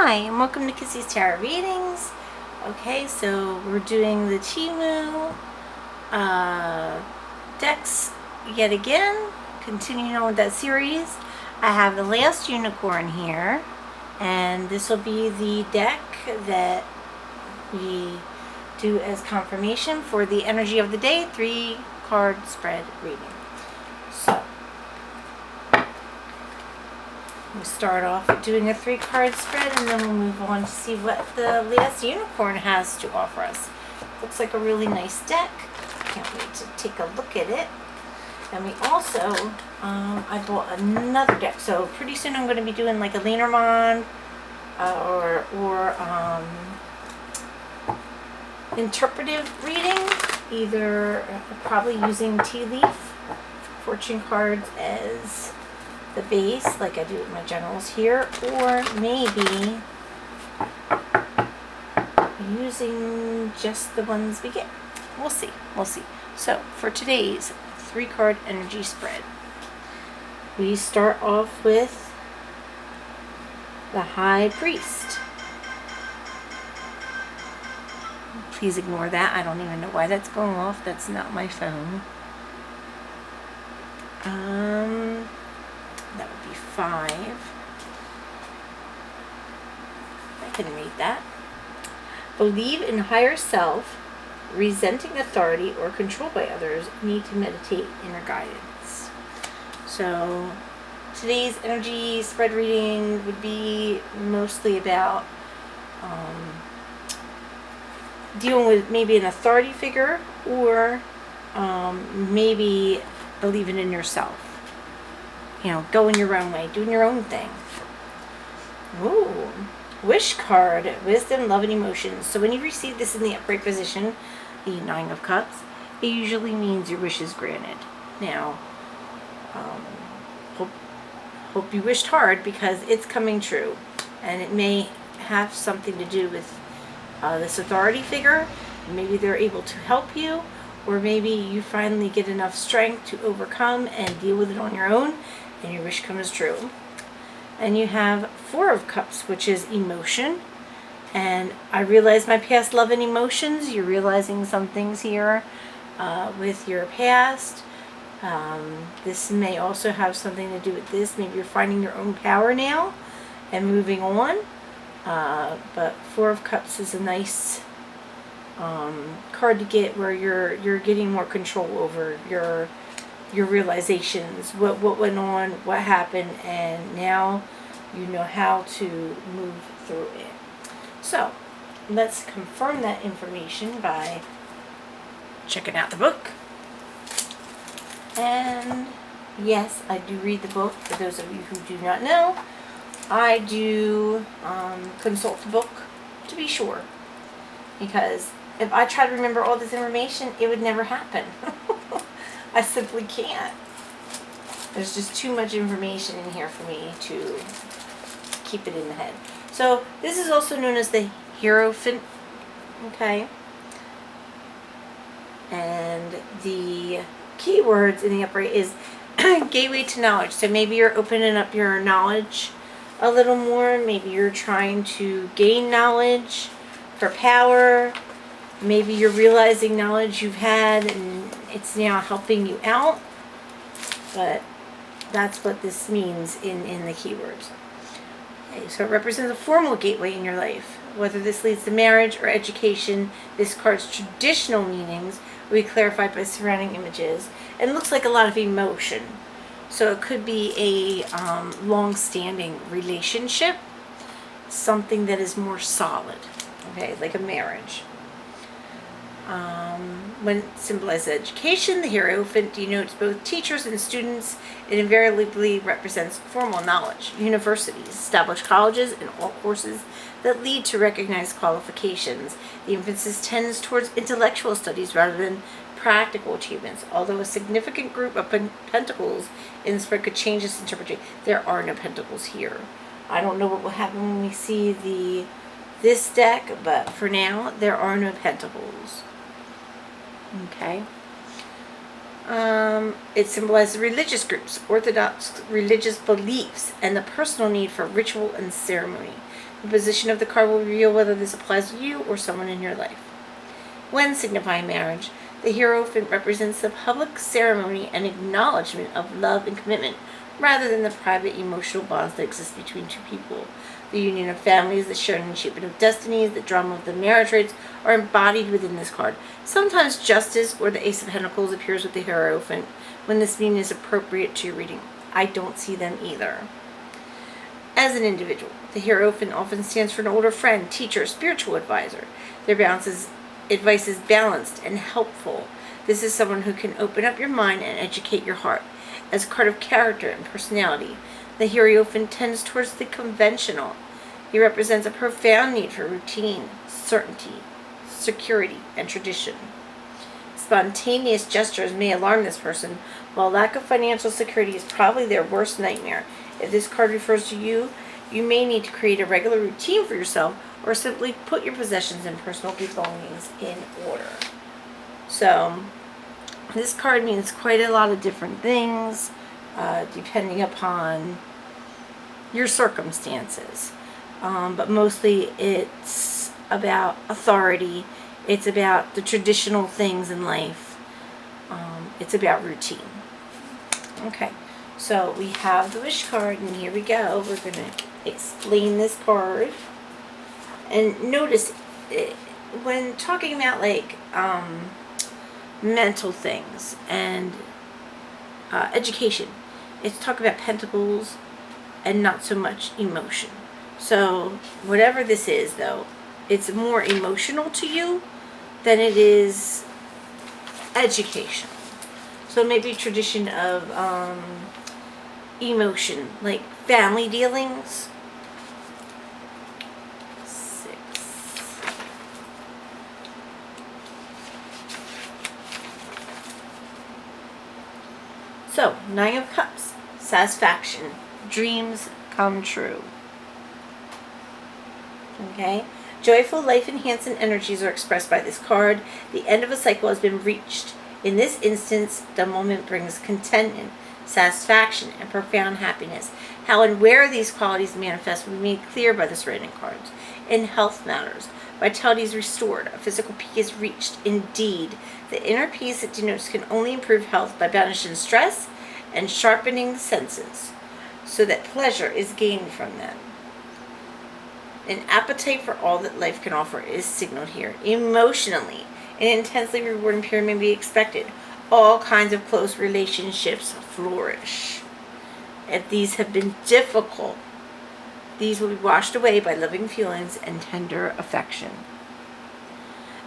Hi, and welcome to Kissy's Tarot Readings. Okay, so we're doing the Temu decks yet again, continuing on with that series. I have the last unicorn here, and this will be the deck that we do as confirmation for the energy of the day, 3-card spread reading. So we'll start off with doing a 3-card spread, and then we'll move on to see what the last unicorn has to offer us. Looks like a really nice deck. Can't wait to take a look at it. And we also, I bought another deck, so pretty soon I'm going to be doing like a Lenormand or interpretive reading, either probably using tea leaf fortune cards as the base like I do with my generals here, or maybe using just the ones we get. We'll see. So for today's 3-card energy spread, we start off with the High Priest. Please ignore that. I don't even know why that's going off. That's not my phone. That would be 5. I can read that. Believe in higher self, resenting authority or control by others, need to meditate inner guidance. So today's energy spread reading would be mostly about dealing with maybe an authority figure, or maybe believing in yourself. You know, going your own way, doing your own thing. Ooh, wish card, wisdom, love, and emotions. So when you receive this in the upright position, the 9 of Cups, it usually means your wish is granted. Now, hope you wished hard, because it's coming true, and it may have something to do with this authority figure. Maybe they're able to help you, or maybe you finally get enough strength to overcome and deal with it on your own, and your wish comes true. And you have 4 of Cups, which is emotion. And I realize my past love and emotions. You're realizing some things here with your past. This may also have something to do with this. Maybe you're finding your own power now and moving on. But 4 of Cups is a nice card to get, where you're getting more control over your realizations, what went on, what happened, and now you know how to move through it. So let's confirm that information by checking out the book. And yes, I do read the book. For those of you who do not know, I do consult the book to be sure, because if I try to remember all this information, it would never happen. I simply can't. There's just too much information in here for me to keep it in the head. So this is also known as the Hierophant. Okay. And the keywords in the upright is gateway to knowledge. So maybe you're opening up your knowledge a little more. Maybe you're trying to gain knowledge for power. Maybe you're realizing knowledge you've had and it's now helping you out. But that's what this means in the keywords. Okay, so it represents a formal gateway in your life. Whether this leads to marriage or education, this card's traditional meanings will be clarified by surrounding images. And it looks like a lot of emotion. So it could be a long-standing relationship, something that is more solid, okay, like a marriage. When it symbolizes education, the Hierophant denotes both teachers and students. It invariably represents formal knowledge. Universities establish colleges and all courses that lead to recognized qualifications. The emphasis tends towards intellectual studies rather than practical achievements. Although a significant group of pentacles in the spread could change this interpretation, there are no pentacles here. I don't know what will happen when we see this deck, but for now, there are no pentacles. Okay. It symbolizes religious groups, orthodox religious beliefs, and the personal need for ritual and ceremony. The position of the card will reveal whether this applies to you or someone in your life. When signifying marriage, the Hierophant represents the public ceremony and acknowledgement of love and commitment, rather than the private emotional bonds that exist between two people. The union of families, the sharing shaping of destinies, the drama of the marriage rites are embodied within this card. Sometimes justice or the Ace of Pentacles appears with the Hierophant when this meaning is appropriate to your reading. I don't see them either. As an individual, the Hierophant often stands for an older friend, teacher, spiritual advisor. Their advice is balanced and helpful. This is someone who can open up your mind and educate your heart. As a card of character and personality, the Hierophant tends towards the conventional. He represents a profound need for routine, certainty, security, and tradition. Spontaneous gestures may alarm this person, while lack of financial security is probably their worst nightmare. If this card refers to you, you may need to create a regular routine for yourself or simply put your possessions and personal belongings in order. So, this card means quite a lot of different things, depending upon your circumstances. But mostly it's about authority. It's about the traditional things in life. It's about routine. Okay, so we have the wish card, and here we go. We're going to explain this card. And notice, when talking about like mental things and education, it's talk about pentacles and not so much emotion. So whatever this is, though, it's more emotional to you than it is educational. So maybe tradition of emotion, like family dealings. 6. So, 9 of Cups, satisfaction, dreams come true. Okay? Joyful, life-enhancing energies are expressed by this card. The end of a cycle has been reached. In this instance, the moment brings contentment, satisfaction, and profound happiness. How and where these qualities manifest will be made clear by the surrounding cards. In health matters, vitality is restored. A physical peak is reached. Indeed, the inner peace it denotes can only improve health by banishing stress and sharpening the senses, so that pleasure is gained from them. An appetite for all that life can offer is signaled here. Emotionally, an intensely rewarding period may be expected. All kinds of close relationships flourish. If these have been difficult, these will be washed away by loving feelings and tender affection.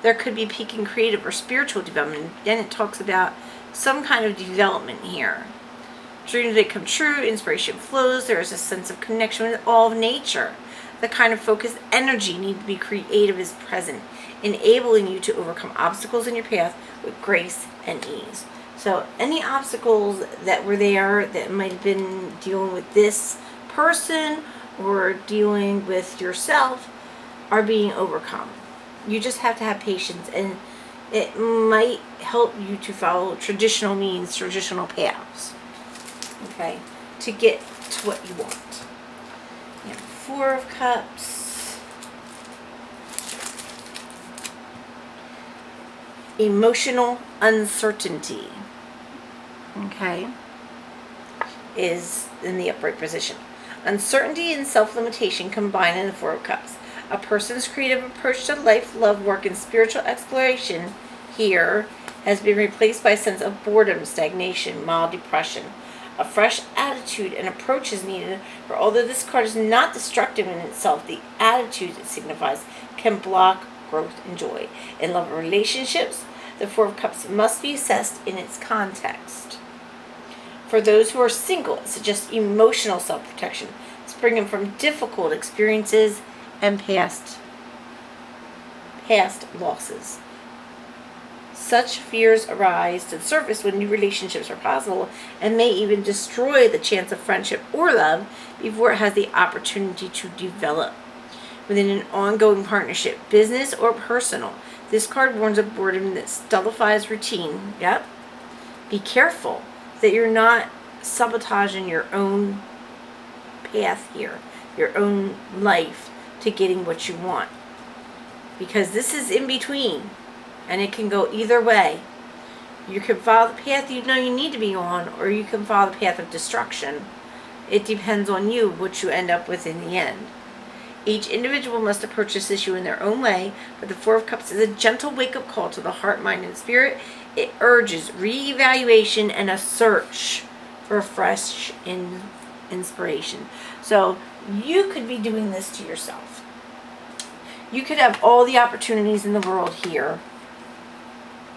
There could be peak in creative or spiritual development. Again, it talks about some kind of development here. Dreams may come true, inspiration flows, there is a sense of connection with all of nature. The kind of focused energy needed to be creative is present, enabling you to overcome obstacles in your path with grace and ease. So any obstacles that were there that might have been dealing with this person or dealing with yourself are being overcome. You just have to have patience, and it might help you to follow traditional means, traditional paths, okay, to get to what you want. You have 4 of Cups. Emotional uncertainty, okay, is in the upright position. Uncertainty and self-limitation combine in the 4 of Cups. A person's creative approach to life, love, work, and spiritual exploration here has been replaced by a sense of boredom, stagnation, mild depression. A fresh attitude and approach is needed, for although this card is not destructive in itself, the attitude it signifies can block growth and joy. In love and relationships, the 4 of Cups must be assessed in its context. For those who are single, it suggests emotional self-protection, springing from difficult experiences and past losses. Such fears arise to the surface when new relationships are possible and may even destroy the chance of friendship or love before it has the opportunity to develop. Within an ongoing partnership, business or personal, this card warns of boredom that stultifies routine. Yep. be careful that you're not sabotaging your own path here, your own life to getting what you want. Because this is in between, and it can go either way. You can follow the path you know you need to be on, or you can follow the path of destruction. It depends on you what you end up with in the end. Each individual must approach this issue in their own way, but the Four of Cups is a gentle wake-up call to the heart, mind, and spirit. It urges re-evaluation and a search for a fresh inspiration. So you could be doing this to yourself. You could have all the opportunities in the world here,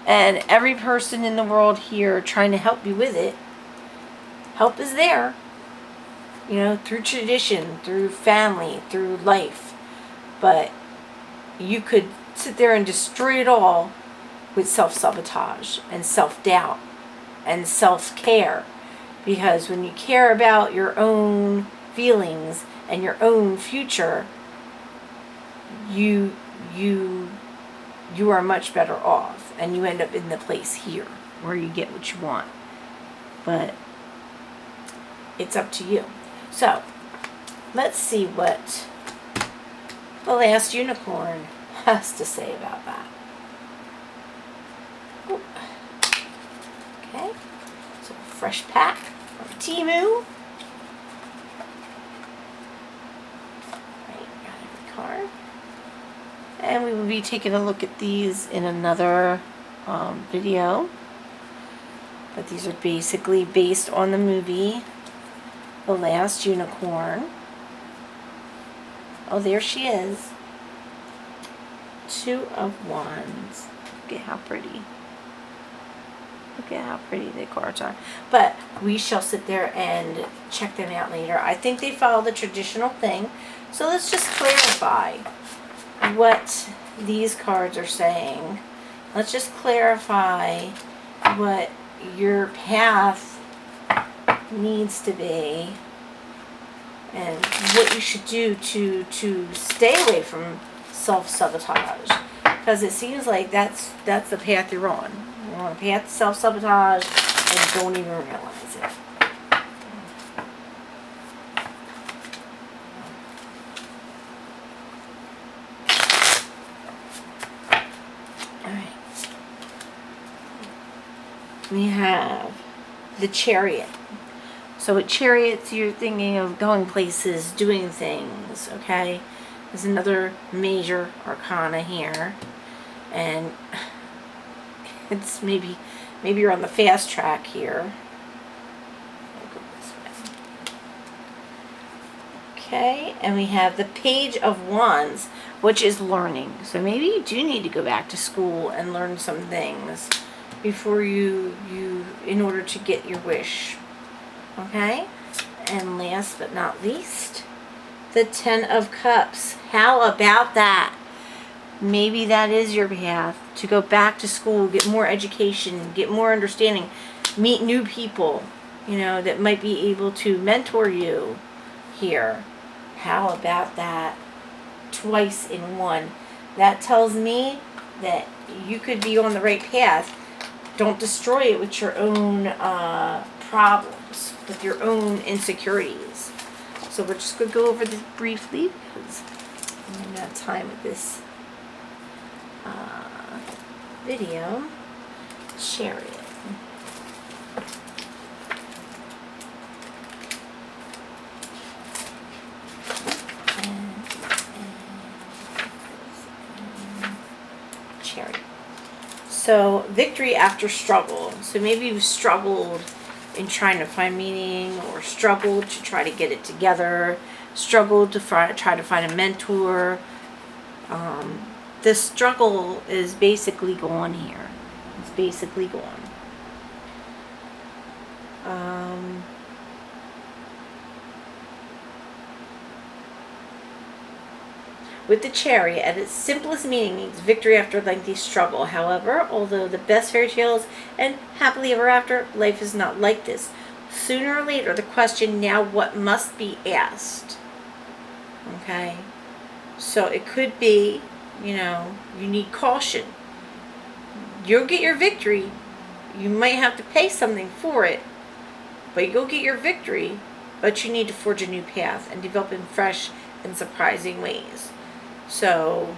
and every person in the world here trying to help you with it. Help is there. You know, through tradition, through family, through life. But you could sit there and destroy it all with self-sabotage and self-doubt and self-care. Because when you care about your own feelings and your own future, you are much better off. And you end up in the place here where you get what you want. But it's up to you. So, let's see what the last unicorn has to say about that. Ooh. Okay, so fresh pack from Temu. Right, got every card. And we will be taking a look at these in another video. But these are basically based on the movie The Last Unicorn. Oh, there she is. Two of Wands. Look at how pretty. Look at how pretty the cards are. But we shall sit there and check them out later. I think they follow the traditional thing. So let's just clarify what these cards are saying. Let's just clarify what your path needs to be and what you should do to stay away from self-sabotage, because it seems like that's the path you're on. You're on a path to self-sabotage and don't even realize it. Alright, we have the Chariot. So with chariots, you're thinking of going places, doing things, okay? There's another major arcana here. And it's maybe you're on the fast track here. I'll go this way. Okay, and we have the Page of Wands, which is learning. So maybe you do need to go back to school and learn some things before you in order to get your wish. Okay, and last but not least, the Ten of Cups. How about that? Maybe that is your path, to go back to school, get more education, get more understanding, meet new people, you know, that might be able to mentor you here. How about that? Twice in one. That tells me that you could be on the right path. Don't destroy it with your own problems, with your own insecurities. So we're just going to go over this briefly because I don't have time with this video. Chariot. Chariot. So, victory after struggle. So maybe you've struggled in trying to find meaning, or struggled to try to get it together, struggled to try to find a mentor. The struggle is basically gone here. It's basically gone. With the Chariot, at its simplest meaning, means victory after lengthy struggle. However, although the best fairy tales and happily ever after, life is not like this. Sooner or later, the question, now what, must be asked. Okay? So it could be, you know, you need caution. You'll get your victory. You might have to pay something for it, but you'll get your victory. But you need to forge a new path and develop in fresh and surprising ways. So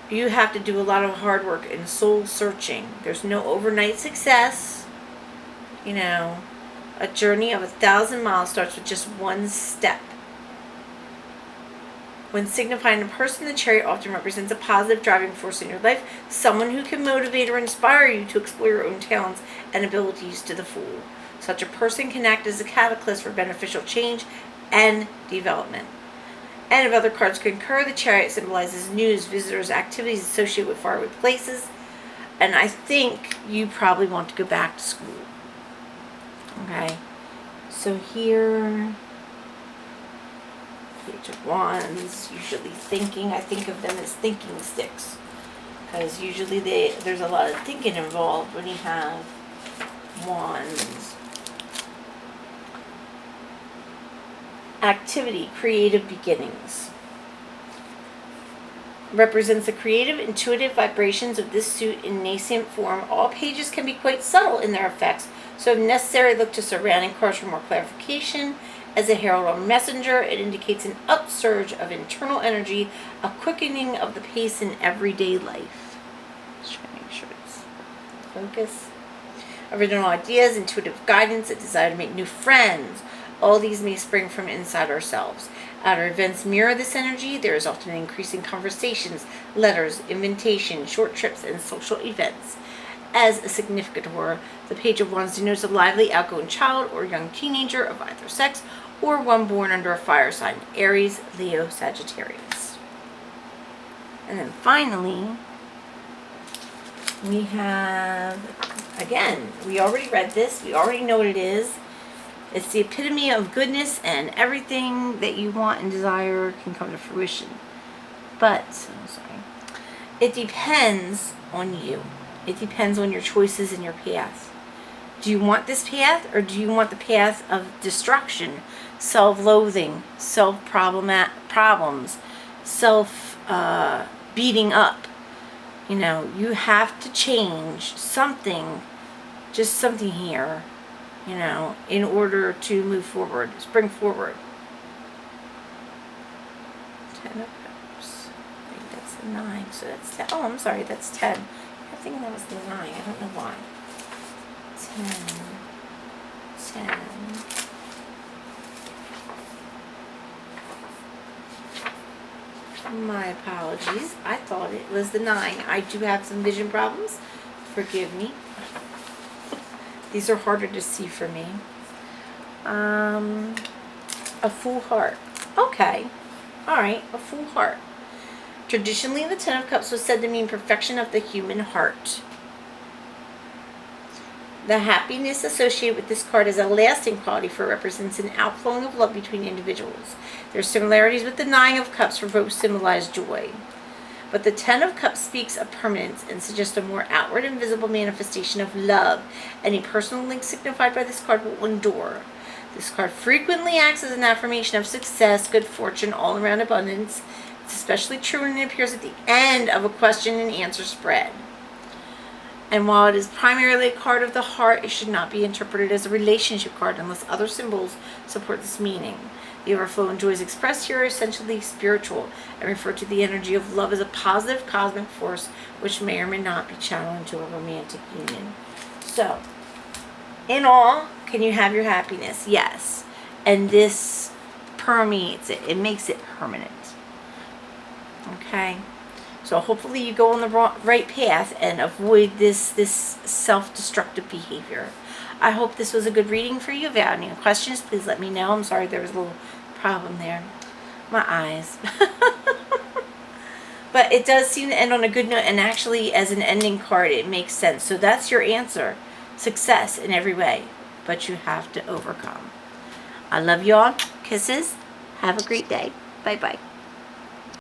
you have to do a lot of hard work and soul searching. There's no overnight success. You know, a journey of 1,000 miles starts with just one step. When signifying a person, the chariot often represents a positive driving force in your life, someone who can motivate or inspire you to explore your own talents and abilities to the full. Such a person can act as a catalyst for beneficial change and development. And if other cards concur, the chariot symbolizes news, visitors, activities associated with faraway places. And I think you probably want to go back to school. Okay, so here, Page of Wands, usually thinking. I think of them as thinking sticks, because usually there's a lot of thinking involved when you have Wands. Activity, creative beginnings. Represents the creative, intuitive vibrations of this suit in nascent form. All pages can be quite subtle in their effects, so if necessary, look to surrounding cards for more clarification. As a herald or messenger, it indicates an upsurge of internal energy, a quickening of the pace in everyday life. Let's try to make sure it's focus. Original ideas, intuitive guidance, a desire to make new friends. All these may spring from inside ourselves. Outer events mirror this energy. There is often an increase in conversations, letters, invitations, short trips, and social events. As a significator, the Page of Wands denotes a lively, outgoing child or young teenager of either sex, or one born under a fire sign, Aries, Leo, Sagittarius. And then finally, we have, again, we already read this. We already know what it is. It's the epitome of goodness, and everything that you want and desire can come to fruition. But, it depends on you. It depends on your choices and your path. Do you want this path, or do you want the path of destruction, self-loathing, self-problems, self-beating up? You know, you have to change something, just something here, you know, in order to move forward, spring forward. 10 of Cups. I think that's the 9, so that's 10. Oh, I'm sorry, that's 10. I'm thinking that was the 9. I don't know why. 10. My apologies. I thought it was the 9. I do have some vision problems. Forgive me. These are harder to see for me. A full heart. Okay. Alright, a full heart. Traditionally, the 10 of Cups was said to mean perfection of the human heart. The happiness associated with this card is a lasting quality, for it represents an outflowing of love between individuals. There are similarities with the 9 of Cups, for both symbolize joy. But the 10 of Cups speaks of permanence and suggests a more outward and visible manifestation of love. Any personal link signified by this card will endure. This card frequently acts as an affirmation of success, good fortune, all-around abundance. It's especially true when it appears at the end of a question and answer spread. And while it is primarily a card of the heart, it should not be interpreted as a relationship card unless other symbols support this meaning. The overflow and joys expressed here are essentially spiritual and refer to the energy of love as a positive cosmic force, which may or may not be channeled into a romantic union. So, in all, can you have your happiness? Yes. And this permeates it. It makes it permanent. Okay? So hopefully you go on the right path and avoid this self-destructive behavior. I hope this was a good reading for you. If you have any questions, please let me know. I'm sorry there was a little problem there. My eyes. But it does seem to end on a good note, and actually as an ending card it makes sense. So that's your answer. Success in every way. But you have to overcome. I love you all. Kisses. Have a great day. Bye-bye.